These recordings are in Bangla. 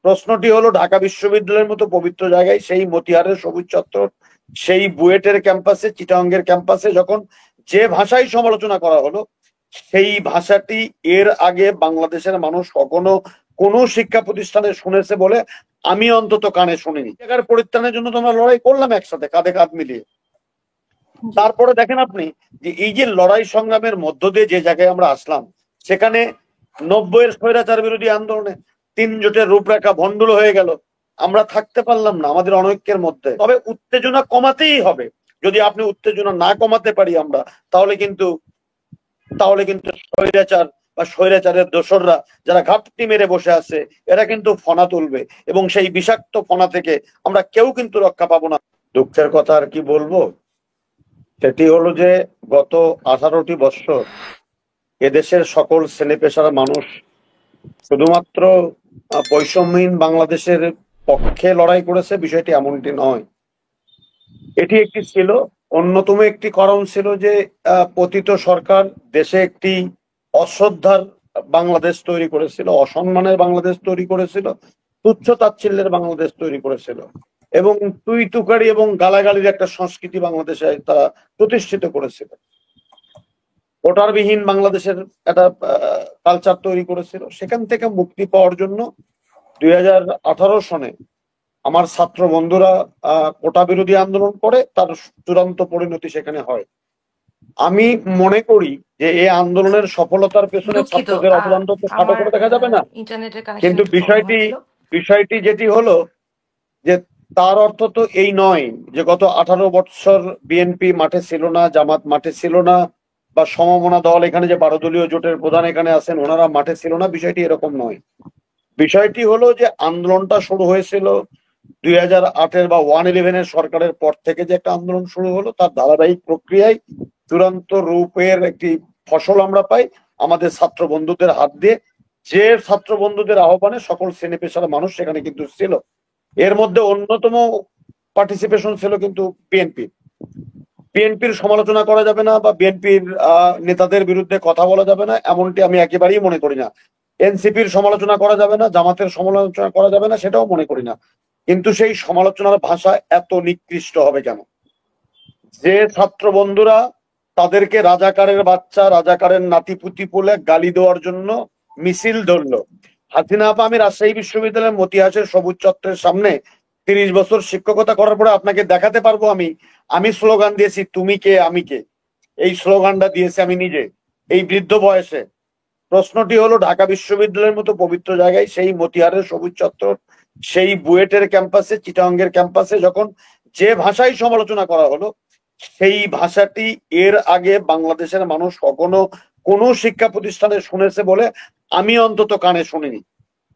প্রশ্নটি হলো, ঢাকা বিশ্ববিদ্যালয়ের মতো পবিত্র জায়গায়, সেই মতিহারের সবুজ চত্বর, সেই বুয়েটের ক্যাম্পাসে, চিটাগংয়ের ক্যাম্পাসে যখন যে ভাষাই সমালোচনা করা হলো, সেই ভাষাটি এর আগে বাংলাদেশের মানুষ কখনো কোনো শিক্ষা প্রতিষ্ঠানে শুনেছে বলে আমি অন্তত কানে শুনিনি। জায়গার পরিত্রাণের জন্য তোমরা লড়াই করলাম একসাথে, কাঁধে কাঁধ মিলিয়ে। তারপরে দেখেন আপনি যে এই যে লড়াই সংগ্রামের মধ্য দিয়ে যে জায়গায় আমরা আসলাম, সেখানে 90-এর স্বৈরাচার বিরোধী আন্দোলনে 3 জোটের রূপরেখা ভণ্ডুল হয়ে গেল। আমরা থাকতে পারলাম না আমাদের অনৈক্যের মধ্যে। তবে উত্তেজনা কমাতেই হবে। যদি আপনি উত্তেজনা না কমাতে পারি আমরা, তাহলে কিন্তু স্বৈরাচার বা স্বৈরাচারের দোসররা যারা ঘাপটি মেরে বসে আছে, এরা কিন্তু ফনা তুলবে, এবং সেই বিষাক্ত ফনা থেকে আমরা কেউ কিন্তু রক্ষা পাবো না। দুঃখের কথা আর কি বলবো, সেটি হলো যে গত 18টি বৎসর এদেশের সকল শ্রেণীপেশার মানুষ শুধুমাত্র বৈষম্যহীন বাংলাদেশের পক্ষে লড়াই করেছে, বিষয়টি এমনটি নয়। এটি একটি ছিল, অন্যতম একটি কারণ ছিল যে পতিত সরকার দেশে একটি অশ্রদ্ধার বাংলাদেশ তৈরি করেছিল, অসম্মানের বাংলাদেশ তৈরি করেছিল, তুচ্ছ তাচ্ছিল্যের বাংলাদেশ তৈরি করেছিল, এবং তুই তুকারি এবং গালাগালির একটা সংস্কৃতি বাংলাদেশে তারা প্রতিষ্ঠিত করেছিল। ভোটারবিহীন বাংলাদেশের একটা কালচার তৈরি করেছিল। সেখান থেকে মুক্তি পাওয়ার জন্য 2018 সনে আমার ছাত্র বন্ধুরা কোটা বিরোধী আন্দোলন করে, তার চূড়ান্ত পরিণতি সেখানে হয়। আমি মনে করি যে এই আন্দোলনের সফলতার পেছনে ছাত্রদের অবদান তো খাটো করে দেখা যাবে না, কিন্তু বিষয়টি যেটি হলো যে তার অর্থ তো এই নয় যে গত 18 বছর বিএনপি মাঠে ছিল না, জামাত মাঠে ছিল না, বা সমমনা দল এখানে যে 12 দলীয় জোটের প্রধান এখানে আছেন ওনারা মাঠে ছিল না। বিষয়টি এরকম নয়। বিষয়টি হলো যে আন্দোলনটা শুরু হয়েছিল 2008-এর বা 111-এর সরকারের পর থেকে, যে একটা আন্দোলন শুরু হলো, তার ধারাবাহিক প্রক্রিয়ায় চূড়ান্ত রূপের একটি ফসল আমরা পাই আমাদের ছাত্র বন্ধুদের হাত দিয়ে, যে ছাত্র বন্ধুদের আহ্বানে সকল শ্রেণী পেশার মানুষ সেখানে কিন্তু ছিল। এর মধ্যে অন্যতম পার্টিসিপেশন ছিল কিন্তু বিএনপির সমালোচনা করা যাবে না, বা বিএনপির নেতাদের বিরুদ্ধে কথা বলা যাবে না, এমনটি আমি একেবারেই মনে করি না। এনসিপির সমালোচনা করা যাবে না, জামাতের সমালোচনা করা যাবে না, সেটাও মনে করি না। কিন্তু সেই সমালোচনার ভাষা এত নিকৃষ্ট হবে কেন? যে ছাত্র বন্ধুরা তাদেরকে রাজাকারের বাচ্চা, রাজাকারের নাতিপুতি বলে গালি দেওয়ার জন্য মিছিল ধরলো। হাসিনা আপা, আমি রাজশাহী বিশ্ববিদ্যালয়ের মতিহাসের সবুজ চত্বরের সামনে 30 বছর শিক্ষকতা করার পরে আপনাকে দেখাতে পারবো আমি স্লোগান দিয়েছি, তুমি কে আমি কে। এই স্লোগানটা দিয়েছি আমি নিজে এই বৃদ্ধ বয়সে। প্রশ্নটি হলো, ঢাকা বিশ্ববিদ্যালয়ের মতো পবিত্র জায়গায়, সেই মতিহারের সবুজ চত্বর, সেই বুয়েটের ক্যাম্পাসে, চিটাগংয়ের ক্যাম্পাসে যখন যে ভাষাই সমালোচনা করা হলো, সেই ভাষাটি এর আগে বাংলাদেশের মানুষ কখনো কোনো শিক্ষা প্রতিষ্ঠানে শুনেছে বলে আমি অন্তত কানে শুনিনি।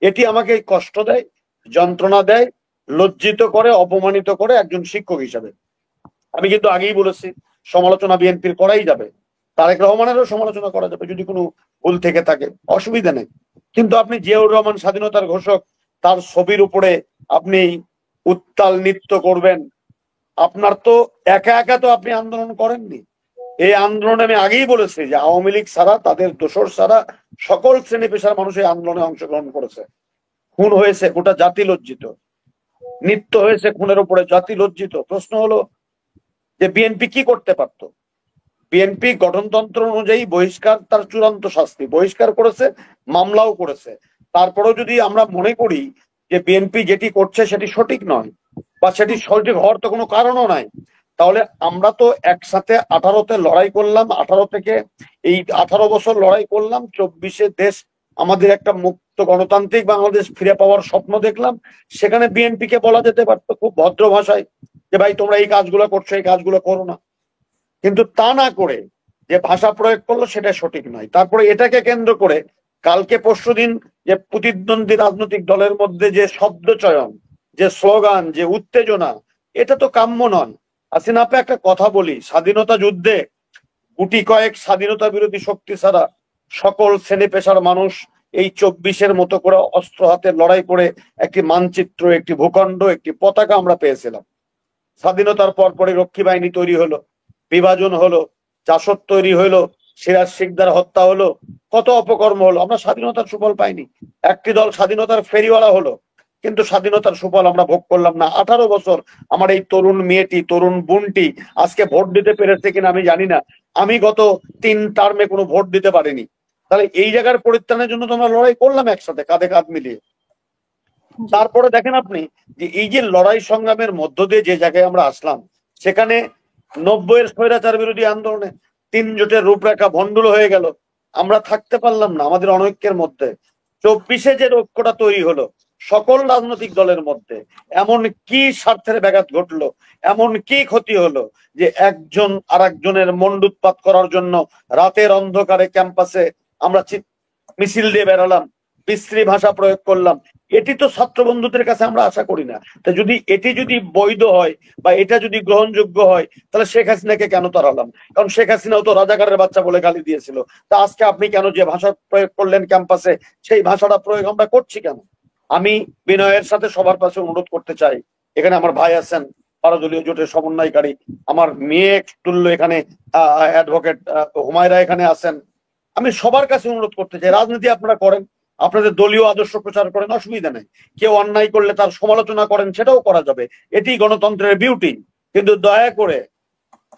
এটি আমাকে কষ্ট দেয়, যন্ত্রণা দেয়, লজ্জিত করে, অপমানিত করে একজন শিক্ষক হিসাবে। আমি কিন্তু আগেই বলেছি, সমালোচনা বিএনপির করাই যাবে, তারেক রহমানেরও সমালোচনা করা যাবে যদি কোনো ভুল থেকে থাকে, অসুবিধা নেই। কিন্তু আপনি জিয়াউর রহমান স্বাধীনতার ঘোষক, তার ছবির উপরে আপনি উত্তাল নৃত্য করবেন? আপনার তো একা একা তো আপনি আন্দোলন করেননি। এই আন্দোলনে আমি আগেই বলেছি যে আওয়ামী লীগ ছাড়া, তাদের দোসর ছাড়া সকল শ্রেণী পেশার মানুষ এই আন্দোলনে অংশগ্রহণ করেছে। খুন হয়েছে, গোটা জাতি লজ্জিত। নৃত্য হয়েছে খুনের উপরে, জাতি লজ্জিত। প্রশ্ন হলো যে বিএনপি কি করতে পারত? বিএনপি গঠনতন্ত্র অনুযায়ী বহিষ্কার তার চূড়ান্ত শাস্তি, বহিষ্কার করেছে, মামলাও করেছে। তারপরেও যদি আমরা মনে করি যে বিএনপি যেটি করছে সেটি সঠিক নয়, বা সেটি সঠিক হওয়ার তো কোনো কারণও নাই, তাহলে আমরা তো একসাথে 18-তে লড়াই করলাম, 18 থেকে এই 18 বছর লড়াই করলাম, 24-এ দেশ আমাদের একটা মুক্ত গণতান্ত্রিক বাংলাদেশ ফিরে পাওয়ার স্বপ্ন দেখলাম। সেখানে বিএনপি কে বলা যেতে পারতো খুব ভদ্র ভাষায় যে ভাই তোমরা এই কাজগুলো করছো, এই কাজগুলো করো না। কিন্তু তা না করে যে ভাষা প্রয়োগ করলো সেটা সঠিক নয়। তারপরে এটাকে কেন্দ্র করে কালকে পরশুদিন যে প্রতিদ্বন্দ্বী রাজনৈতিক দলের মধ্যে যে শব্দ চয়ন, যে স্লোগান, যে উত্তেজনা, এটা তো কাম্য নয়। হাসিনা আপা, একটা কথা বলি, স্বাধীনতা যুদ্ধে গুটি কয়েক স্বাধীনতা বিরোধী শক্তি ছাড়া সকল শ্রেণী পেশার মানুষ এই 24-এর মতো করে অস্ত্র হাতে লড়াই করে একটি মানচিত্র, একটি ভূখণ্ড, একটি পতাকা আমরা পেয়েছিলাম। স্বাধীনতার পরপরই রক্ষী বাহিনী তৈরি হলো, বিভাজন হলো, জাসদ তৈরি হলো, সিরাজ শিকদার হত্যা হলো, কত অপকর্ম হলো। আমরা স্বাধীনতার সুফল পাইনি। একটি দল স্বাধীনতার ফেরিওয়ালা হলো, কিন্তু স্বাধীনতার সুফল আমরা ভোগ করলাম না। 18 বছর আমার এই তরুণ মেয়েটি, তরুণ বোনটি আজকে ভোট দিতে পেরেছে কিনা আমি জানি না। আমি গত 3 টার্মে কোনো ভোট দিতে পারিনি। তাহলে এই জায়গার পরিত্রাণের জন্য তো আমরা লড়াই করলাম একসাথে, কাঁধে কাঁধ মিলিয়ে। তারপরে দেখেন আপনি যে এই যে লড়াই সংগ্রামের মধ্য দিয়ে যে জায়গায় আমরা আসলাম, সেখানে 90-এর স্বৈরাচার বিরোধী আন্দোলনে 3 জোটের রূপরেখা ভণ্ডুল হয়ে গেল। আমরা থাকতে পারলাম না আমাদের অনৈক্যের মধ্যে। 24-এ যে ঐক্যটা তৈরি হলো সকল রাজনৈতিক দলের মধ্যে, এমন কি স্বার্থের ব্যাঘাত ঘটলো, এমন কি ক্ষতি হলো যে একজন আর একজনের মন্ডুৎপাত করার জন্য রাতের অন্ধকারে ক্যাম্পাসে আমরা মিছিল দিয়ে বেরোলাম, বিশ্রী ভাষা প্রয়োগ করলাম। এটি তো ছাত্র বন্ধুদের কাছে আমরা আশা করি না। তা যদি এটি যদি বৈধ হয় বা এটা যদি গ্রহণযোগ্য হয়, তাহলে শেখ হাসিনাকে কেন তাড়ালাম? কারণ শেখ হাসিনাও তো রাজাকারের বাচ্চা বলে গালি দিয়েছিল। তা আজকে আপনি কেন যে ভাষা প্রয়োগ করলেন ক্যাম্পাসে, সেই ভাষাটা প্রয়োগ আমরা করছি কেন? আমি বিনয়ের সাথে সবার পাশে অনুরোধ করতে চাই, এখানে আমার ভাই আছেন পারদলীয় জোটের সমন্বয়কারী, আমার মেয়ে তুল্য এখানে অ্যাডভোকেট হুমায়রা এখানে আছেন, আমি সবার কাছে অনুরোধ করতে চাই, রাজনীতি আপনারা করেন, আপনাদের দলীয় আদর্শ প্রচার করেন, অসুবিধা নেই। কেউ অন্যায় করলে তার সমালোচনা করেন, সেটাও করা যাবে, এটি গণতন্ত্রের বিউটি। কিন্তু দয়া করে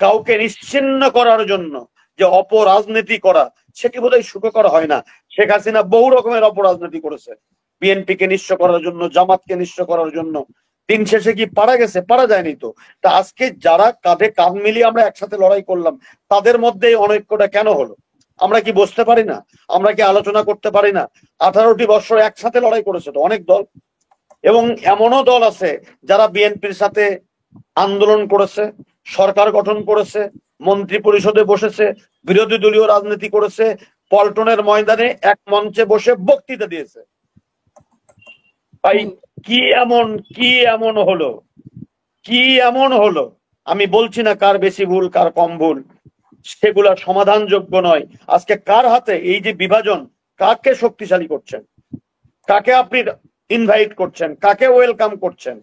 কাউকে নিশ্চিহ্ন করার জন্য যে অপরাজনীতি করা, সেটি বোধহয় সুখকর হয় না। শেখ হাসিনা বহু রকমের অপরাজনীতি করেছে, বিএনপিকে নিঃস্ব করার জন্য, জামাতকে নিঃস্ব করার জন্য। দিন শেষে কি পারা গেছে? পারা যায়নি তো। তা আজকে যারা কাঁধে কাঁধ মিলিয়ে আমরা একসাথে লড়াই করলাম, তাদের মধ্যে এই অনৈক্যটা কেন হলো? আমরা কি বসতে পারি না? আমরা কি আলোচনা করতে পারি না? 18টি বছর একসাথে লড়াই করেছে তো অনেক দল, এবং এমনও দল আছে যারা বিএনপির সাথে আন্দোলন করেছে, সরকার গঠন করেছে, মন্ত্রী পরিষদে বসেছে, বিরোধী দলীয় রাজনীতি করেছে, পল্টনের ময়দানে এক মঞ্চে বসে বক্তৃতা দিয়েছে। ভাই কি এমন হলো, কি এমন হলো? আমি বলছি না কার বেশি ভুল কার কম ভুল, সেগুলা সমাধানযোগ্য নয়। আজকে কার হাতে এই যে বিভাজন, কাকে শক্তিশালী করছেন, কাকে আপনি ইনভাইট করছেন, কাকে ওয়েলকাম করছেন?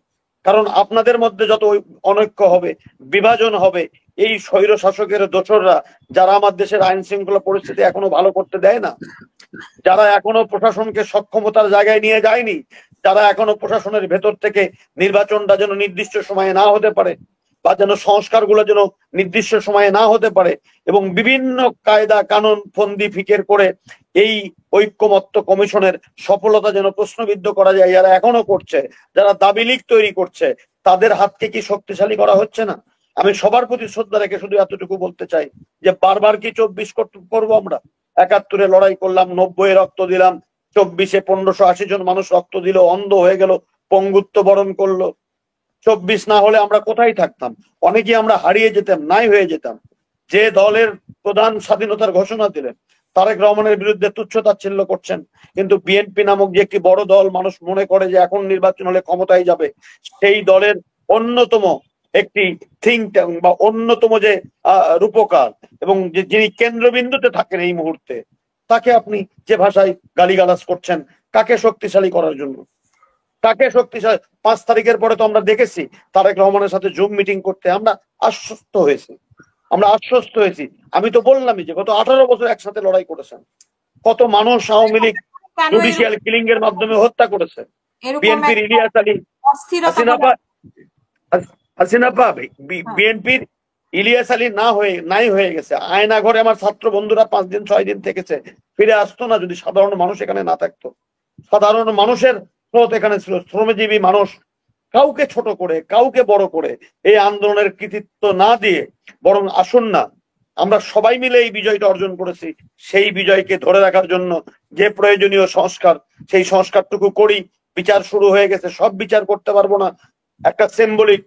কারণ আপনাদের মধ্যে যত অনৈক্য হবে, বিভাজন হবে, এই স্বৈর শাসকের দোসররা যারা আমার দেশের আইন শৃঙ্খলা পরিস্থিতি এখনো ভালো করতে দেয় না, যারা এখনো প্রশাসনকে সক্ষমতার জায়গায় নিয়ে যায়নি, যারা এখনো প্রশাসনের ভেতর থেকে নির্বাচনটা যেন নির্দিষ্ট সময়ে না হতে পারে, বা যেন সংস্কারগুলো যেন নির্দিষ্ট সময়ে না হতে পারে, এবং বিভিন্ন কায়দা কানুন ফন্দি ফিকের করে এই ঐক্যমত্য কমিশনের সফলতা যেন প্রশ্নবিদ্ধ করা যায়, যারা এখনো করছে, যারা দাবি লিগ তৈরি করছে, তাদের হাতকে কি শক্তিশালী করা হচ্ছে না? আমি সবার প্রতি শ্রদ্ধা রেখে শুধু এতটুকু বলতে চাই যে বারবার কি 24 করবো আমরা? 71-এ লড়াই করলাম, 90-এ রক্ত দিলাম, 24-এ 1580 জন মানুষ রক্ত দিল, অন্ধ হয়ে গেল, পঙ্গুত্ব বরণ করলো। 24 না হলে আমরা কোথায় থাকতাম? অনেকে আমরা হারিয়ে যেতাম, নাই হয়ে যেতাম। যে দলের প্রধান স্বাধীনতার ঘোষণা দিলেন, তারেক রহমানের বিরুদ্ধে তুচ্ছ-তাচ্ছিল্য করছেন, কিন্তু বিএনপি নামক যে একটি বড় দল মানুষ মনে করে যে এখন নির্বাচন হলে ক্ষমতায় যাবে, সেই দলের অন্যতম একটি থিঙ্ক ট্যাঙ্ক বা অন্যতম যে রূপকার এবং যিনি কেন্দ্রবিন্দুতে থাকেন এই মুহূর্তে, তাকে আপনি যে ভাষায় গালিগালাজ করছেন, কাকে শক্তিশালী করার জন্য? তাকে শক্তিশালী 5 তারিখের পরে তো আমরা দেখেছি তারেক রহমানের সাথে জুম মিটিং করতে আমরা আশ্বস্ত হয়েছি, আমরা আশ্বস্ত হয়েছি। আমি তো বললামই যে গত 18 বছর একসাথে লড়াই করেছেন, কত মানুষ আওয়ামী লীগ জুডিশিয়াল কিলিং এর মাধ্যমে হত্যা করেছে। বিএনপির ইলিয়াস আলী, হাসিনা পাবে, বিএনপির ইলিয়াস আলী নাই হয়ে গেছে। আয়না ঘরে আমার ছাত্র বন্ধুরা 5 দিন 6 দিন থেকেছে, ফিরে আসতো না যদি সাধারণ মানুষ এখানে না থাকতো। সাধারণ মানুষের স্রোত এখানে ছিল, শ্রমজীবী মানুষ। কাউকে ছোট করে, কাউকে বড় করে এই আন্দোলনের কৃতিত্ব না দিয়ে বরং আসুন না আমরা সবাই মিলে এই বিজয়টা অর্জন করেছি, সেই বিজয়কে ধরে রাখার জন্য যে প্রয়োজনীয় সংস্কার, সেই সংস্কারটুকু করি। বিচার শুরু হয়ে গেছে, সব বিচার করতে পারবো না, একটা সিম্বলিক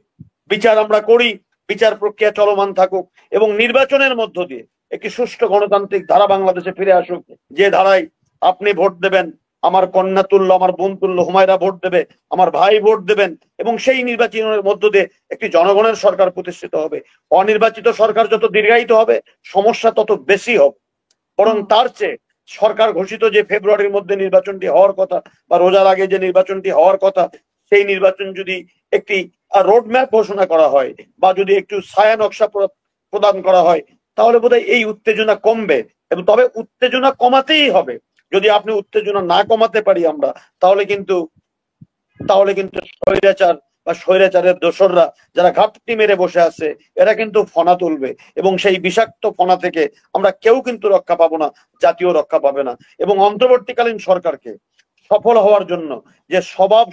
বিচার আমরা করি, বিচার প্রক্রিয়া চলমান থাকুক, এবং নির্বাচনের মধ্য দিয়ে একটি সুষ্ঠু গণতান্ত্রিক ধারা বাংলাদেশে ফিরে আসুক, যে ধারায় আপনি ভোট দেবেন, আমার কন্যা তুল্য, আমার বোন তুল্য হুমায়রা ভোট দেবে, আমার ভাই ভোট দেবেন, এবং সেই নির্বাচনের মধ্য দিয়ে একটি জনগণের সরকার প্রতিষ্ঠিত হবে। অনির্বাচিত সরকার যত দীর্ঘায়িত হবে সমস্যা তত বেশি হবে। বরং তার চেয়ে সরকার ঘোষিত যে ফেব্রুয়ারির মধ্যে নির্বাচনটি হওয়ার কথা বা রোজার আগে যে নির্বাচনটি হওয়ার কথা, সেই নির্বাচন যদি একটি রোডম্যাপ ঘোষণা করা হয় বা যদি একটু ছায়া নকশা প্রদান করা হয়, তাহলে বোধহয় এই উত্তেজনা কমবে। এবং তবে উত্তেজনা কমাতেই হবে। যদি আপনি উত্তেজনা না কমাতে পারি আমরা, তাহলে কিন্তু তাহলে কিন্তু স্বৈরাচার বা স্বৈরাচারের দোসররা যারা ঘাপটি মেরে বসে আছে এরা কিন্তু ফনা তুলবে, এবং সেই বিষাক্ত ফনা থেকে আমরা কেউ কিন্তু রক্ষা পাবো না, জাতীয় রক্ষা পাবে না। এবং অন্তর্বর্তীকালীন সরকারকে সফল হওয়ার জন্য যে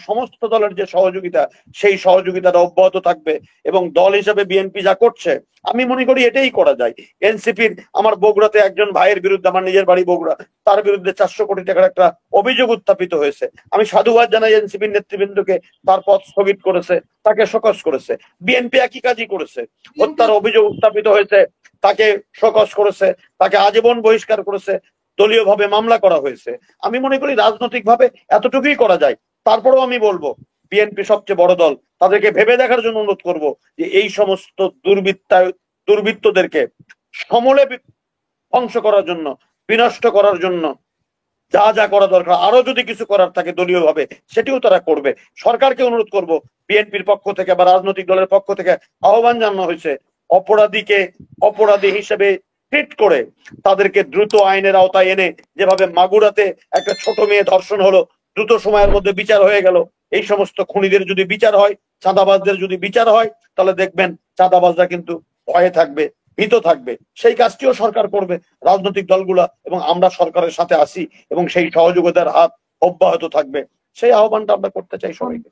সমস্ত দলের যে সহযোগিতা, সেই সহযোগিতাটা অব্যাহত থাকবে। এবং দল হিসেবে বিএনপি যা করছে আমি মনে করি এটাই করা যায়। এনসিপির আমার বগুড়াতে একজন ভাইয়ের বিরুদ্ধে, আমার নিজের বাড়ি বগুড়া, তার বিরুদ্ধে 400 কোটি টাকার একটা অভিযোগ উত্থাপিত হয়েছে। আমি সাধুবাদ জানাই এনসিপির নেতৃবৃন্দকে, তার পদ স্থগিত করেছে, তাকে শোকজ করেছে। বিএনপি একই কাজই করেছে, হত্যার অভিযোগ উত্থাপিত হয়েছে, তাকে শোকজ করেছে, তাকে আজীবন বহিষ্কার করেছে, দলীয় ভাবে মামলা করা হয়েছে। আমি মনে করি রাজনৈতিক ভাবে এতটুকুই করা যায়। তারপরেও আমি বলবো বিএনপি সবচেয়ে বড় দল, তাদেরকে ভেবে দেখার জন্য অনুরোধ করব যে এই সমস্ত দুর্বৃত্তদেরকে সমূলে ধ্বংস করার জন্য, বিনষ্ট করার জন্য যা যা করা দরকার, আরো যদি কিছু করার থাকে দলীয় ভাবে সেটিও তারা করবে। সরকারকে অনুরোধ করব, বিএনপির পক্ষ থেকে বা রাজনৈতিক দলের পক্ষ থেকে আহ্বান জানানো হয়েছে, অপরাধীকে অপরাধী হিসেবে ট্রিট করে তাদেরকে দ্রুত আইনের আওতায় এনে, যেভাবে মাগুরাতে একটা ছোট মেয়ে ধর্ষণ হলো, দ্রুত সময়ের মধ্যে বিচার হয়ে গেল, এই সমস্ত খুনিদের যদি বিচার হয়, চাঁদাবাজদের যদি বিচার হয়, তাহলে দেখবেন চাঁদাবাজরা কিন্তু ভয়ে থাকবে, ভীত থাকবে। সেই কাজটিও সরকার করবে, রাজনৈতিক দলগুলা এবং আমরা সরকারের সাথে আছি, এবং সেই সহযোগিতার হাত অব্যাহত থাকবে। সেই আহ্বানটা আমরা করতে চাই সবাইকে।